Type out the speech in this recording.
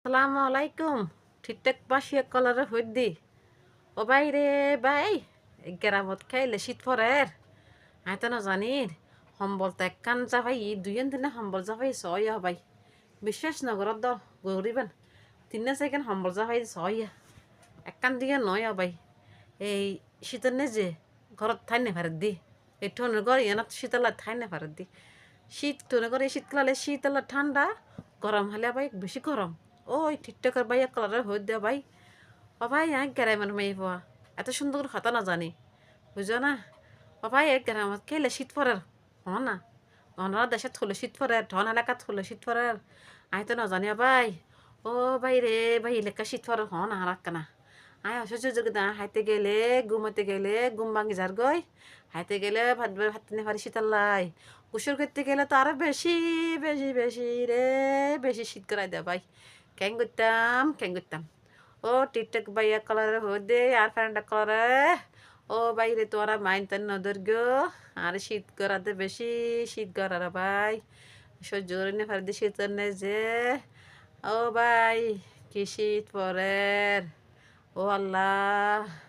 সালামু আলাইকুম। ঠিকঠাক বাসিয়া কলারে হইত দি ও ভাই রে ভাই, গেরামত খাইলে শীত পরের আয় তো না জানির সম্বল তো একখান যা ভাই দুইন দিনে সম্বল যা ভাই ছয় ভাই বিশ্বাস নগরত দ গরিবেন তিনে সেকেন্ড সম্বল যা ভাই ছয় একখান দিকে নয় ভাই এই শীতের নে যে ঘরত ঠাই নে ভারত দি এই ঠোনের ঘর এনাত শীতলা ঠাই নে ভারত দি শীত ঠোনের ঘরে শীতকালে শীতলা ঠান্ডা গরম হলে ভাই বেশি গরম ওই ঠিকঠাক ভাই এক কালারের হয়ে দেওয়া ভাই ও ভাই এক গ্রামের মেয়ে পাওয়া এত সুন্দর করে কথা না জানি বুঝো না ও ভাই এক গ্রামত খেলে শীত পরের হ না অনারা দেশে থলে শীত পরের ধন এলাকাত থলে শীত পরের আই তো না জানি ভাই ও ভাই রে ভাই এলাকা শীত পরের হ না হারাক না আয় অসহ্য না হাইতে গেলে ঘুমাতে গেলে ঘুম ভাঙি যার গই হাইতে গেলে ভাত ভাত নে পারি শীতাল্লাই গোসল করতে গেলে তো আরো বেশি বেশি বেশি রে বেশি শীত করাই দেয় ভাই ক্যাং করতাম ও টিকটক ভাইয়া কালারের হদে আর ফ্যানটা করে ও বাইরে তোরা মাইন তান নদর গো আর শীত করাতে বেশি শীত করার ভাই সহ্য করে নে ফার দিয়ে শীত নে যে ও ভাই কি শীত পরের ও আল্লাহ